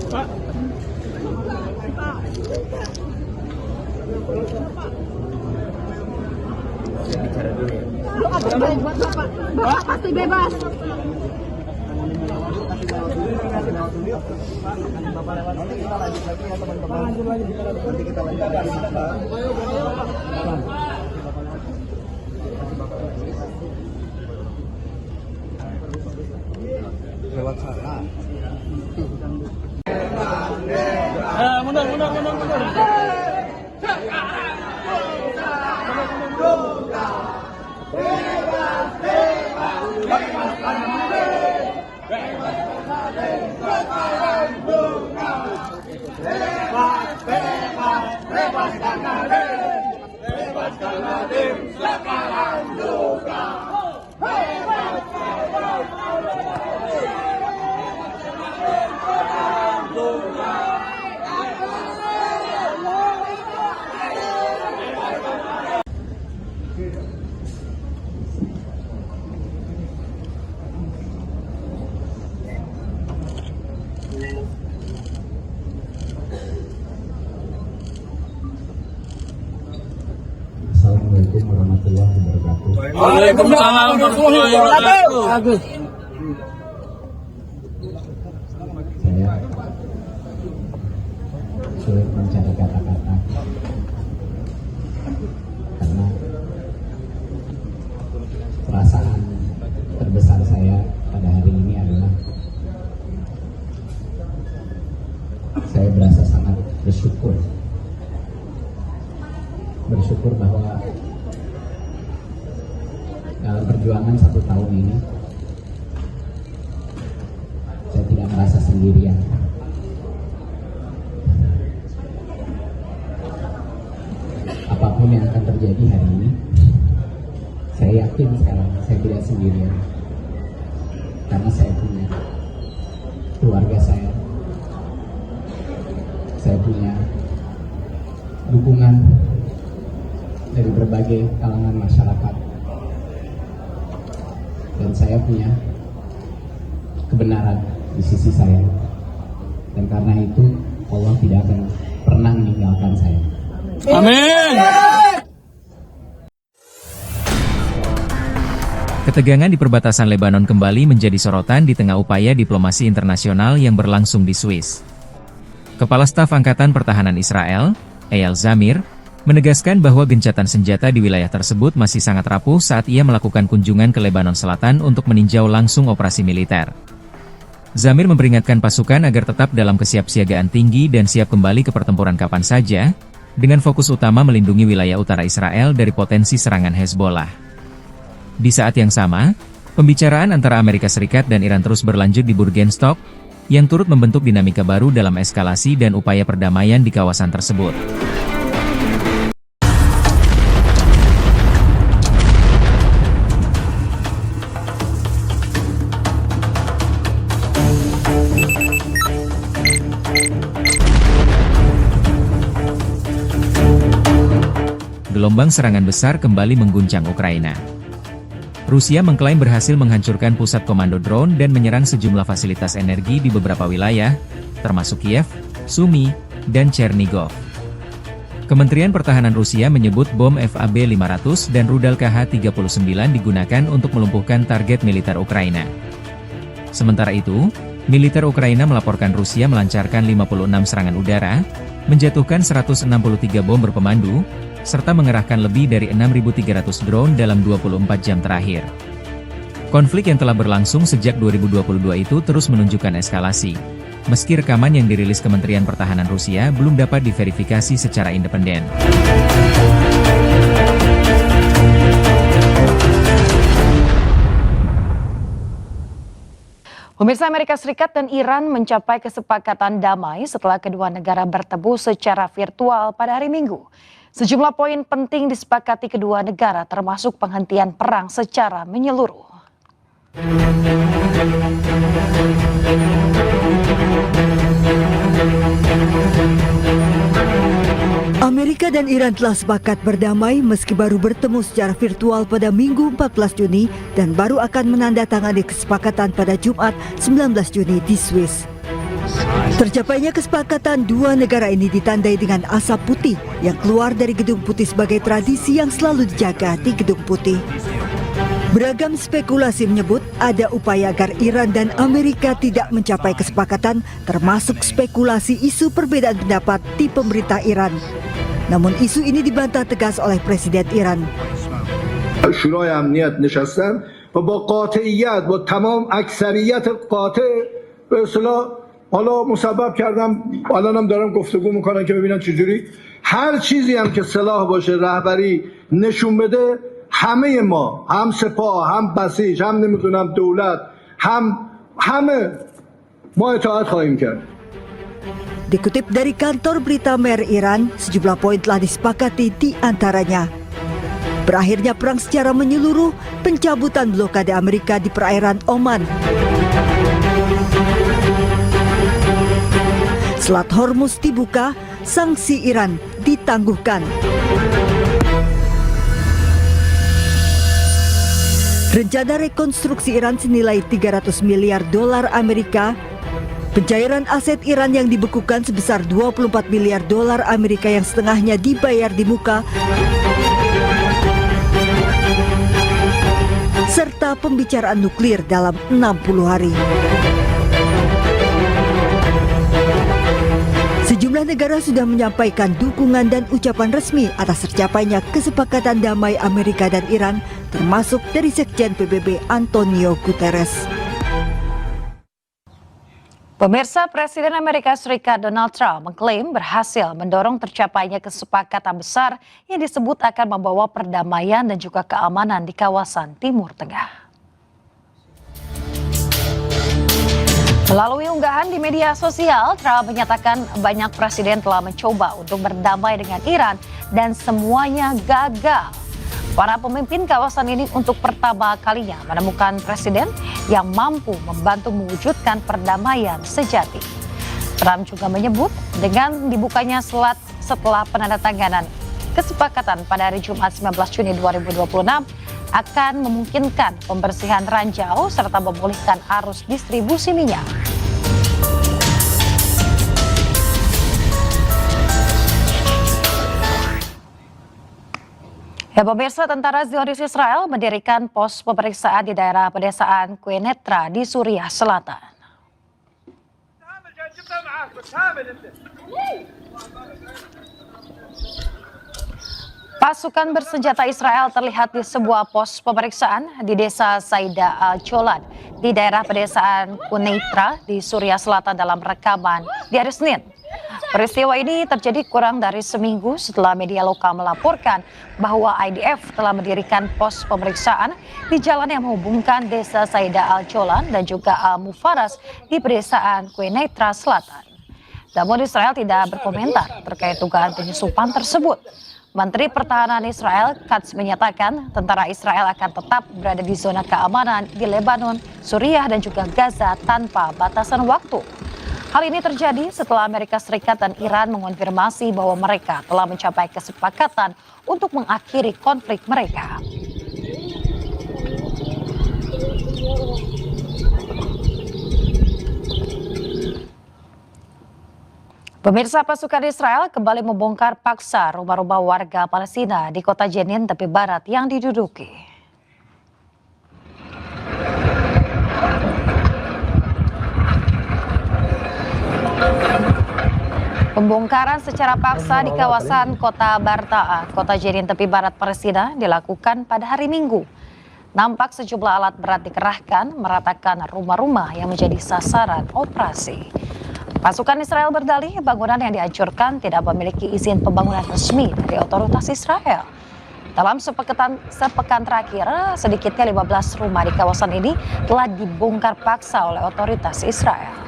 Pak. Saya bicara dulu ya. Bapak pasti bebas. Nanti kita lanjut lagi ya teman-teman. Nanti kita lanjut lagi. Lewat sana. Mundur. Bebaskan Nadiem sekarang juga. Assalamualaikum warahmatullahi wabarakatuh. Waalaikumsalam warahmatullahi wabarakatuh. Saya sulit mencari kata-kata karena perasaan terbesar saya pada hari ini adalah saya berasa sangat bersyukur bahwa dalam perjuangan 1 tahun ini saya tidak merasa sendirian. Apapun yang akan terjadi hari ini, saya yakin sekarang saya tidak sendirian karena saya punya keluarga saya punya dukungan dari berbagai kalangan masyarakat, dan saya punya kebenaran di sisi saya, dan karena itu Allah tidak akan pernah meninggalkan saya. Amin. Ketegangan di perbatasan Lebanon kembali menjadi sorotan di tengah upaya diplomasi internasional yang berlangsung di Swiss. Kepala Staf Angkatan Pertahanan Israel, Eyal Zamir, menegaskan bahwa gencatan senjata di wilayah tersebut masih sangat rapuh saat ia melakukan kunjungan ke Lebanon Selatan untuk meninjau langsung operasi militer. Zamir memperingatkan pasukan agar tetap dalam kesiapsiagaan tinggi dan siap kembali ke pertempuran kapan saja, dengan fokus utama melindungi wilayah utara Israel dari potensi serangan Hezbollah. Di saat yang sama, pembicaraan antara Amerika Serikat dan Iran terus berlanjut di Burgenstock, yang turut membentuk dinamika baru dalam eskalasi dan upaya perdamaian di kawasan tersebut. Gelombang serangan besar kembali mengguncang Ukraina. Rusia mengklaim berhasil menghancurkan pusat komando drone dan menyerang sejumlah fasilitas energi di beberapa wilayah, termasuk Kiev, Sumy, dan Chernigov. Kementerian Pertahanan Rusia menyebut bom FAB-500 dan rudal KH-39 digunakan untuk melumpuhkan target militer Ukraina. Sementara itu, militer Ukraina melaporkan Rusia melancarkan 56 serangan udara, menjatuhkan 163 bom berpemandu, serta mengerahkan lebih dari 6.300 drone dalam 24 jam terakhir. Konflik yang telah berlangsung sejak 2022 itu terus menunjukkan eskalasi, meski rekaman yang dirilis Kementerian Pertahanan Rusia belum dapat diverifikasi secara independen. Pemirsa, Amerika Serikat dan Iran mencapai kesepakatan damai setelah kedua negara bertemu secara virtual pada hari Minggu. Sejumlah poin penting disepakati kedua negara termasuk penghentian perang secara menyeluruh. Amerika dan Iran telah sepakat berdamai meski baru bertemu secara virtual pada Minggu 14 Juni dan baru akan menandatangani kesepakatan pada Jumat 19 Juni di Swiss. Tercapainya kesepakatan dua negara ini ditandai dengan asap putih yang keluar dari Gedung Putih sebagai tradisi yang selalu dijaga di Gedung Putih. Beragam spekulasi menyebut ada upaya agar Iran dan Amerika tidak mencapai kesepakatan, termasuk spekulasi isu perbedaan pendapat di pemerintah Iran. Namun isu ini dibantah tegas oleh Presiden Iran. شورای امنیت نشستن و با قاطعیت با تمام اکثریت قاطع به اصطلاح حالا مسبب کردم الانم دارم گفتگو میکنن که ببینن چجوری هر چیزی هم که صلاح باشه رهبری نشون بده همه ما هم سپاه هم بسیج هم نمیدونم دولت همه ما اطاعت خواهیم کرد. Dikutip dari kantor berita Mer Iran, sejumlah poin telah disepakati di antaranya. Berakhirnya perang secara menyeluruh, pencabutan blokade Amerika di perairan Oman. Selat Hormuz dibuka, sanksi Iran ditangguhkan. Rencana rekonstruksi Iran senilai 300 miliar dolar Amerika. Pencairan aset Iran yang dibekukan sebesar 24 miliar dolar Amerika yang setengahnya dibayar di muka, serta pembicaraan nuklir dalam 60 hari. Sejumlah negara sudah menyampaikan dukungan dan ucapan resmi atas tercapainya kesepakatan damai Amerika dan Iran, termasuk dari Sekjen PBB Antonio Guterres. Pemirsa, Presiden Amerika Serikat Donald Trump mengklaim berhasil mendorong tercapainya kesepakatan besar yang disebut akan membawa perdamaian dan juga keamanan di kawasan Timur Tengah. Melalui unggahan di media sosial, Trump menyatakan banyak presiden telah mencoba untuk berdamai dengan Iran dan semuanya gagal. Para pemimpin kawasan ini untuk pertama kalinya menemukan presiden yang mampu membantu mewujudkan perdamaian sejati. Trump juga menyebut dengan dibukanya selat setelah penandatanganan kesepakatan pada hari Jumat 19 Juni 2026 akan memungkinkan pembersihan ranjau serta memulihkan arus distribusi minyak. Ya, pemirsa, tentara Zionis Israel mendirikan pos pemeriksaan di daerah pedesaan Quneitra di Suriah Selatan. Pasukan bersenjata Israel terlihat di sebuah pos pemeriksaan di desa Saida al-Jolan di daerah pedesaan Quneitra di Suriah Selatan dalam rekaman di hari Senin. Peristiwa ini terjadi kurang dari seminggu setelah media lokal melaporkan bahwa IDF telah mendirikan pos pemeriksaan di jalan yang menghubungkan desa Saida al-Jolan dan juga al-Mufaras di pedesaan Quneitra Selatan. Namun Israel tidak berkomentar terkait dugaan penyusupan tersebut. Menteri Pertahanan Israel Katz menyatakan tentara Israel akan tetap berada di zona keamanan di Lebanon, Suriah dan juga Gaza tanpa batasan waktu. Hal ini terjadi setelah Amerika Serikat dan Iran mengonfirmasi bahwa mereka telah mencapai kesepakatan untuk mengakhiri konflik mereka. Pemirsa, pasukan Israel kembali membongkar paksa rumah-rumah warga Palestina di kota Jenin, tepi barat yang diduduki. Pembongkaran secara paksa di kawasan kota Barta'a, kota Jenin tepi barat Palestina dilakukan pada hari Minggu. Nampak sejumlah alat berat dikerahkan meratakan rumah-rumah yang menjadi sasaran operasi. Pasukan Israel berdalih bangunan yang dihancurkan tidak memiliki izin pembangunan resmi dari otoritas Israel. Dalam sepekan terakhir, sedikitnya 15 rumah di kawasan ini telah dibongkar paksa oleh otoritas Israel.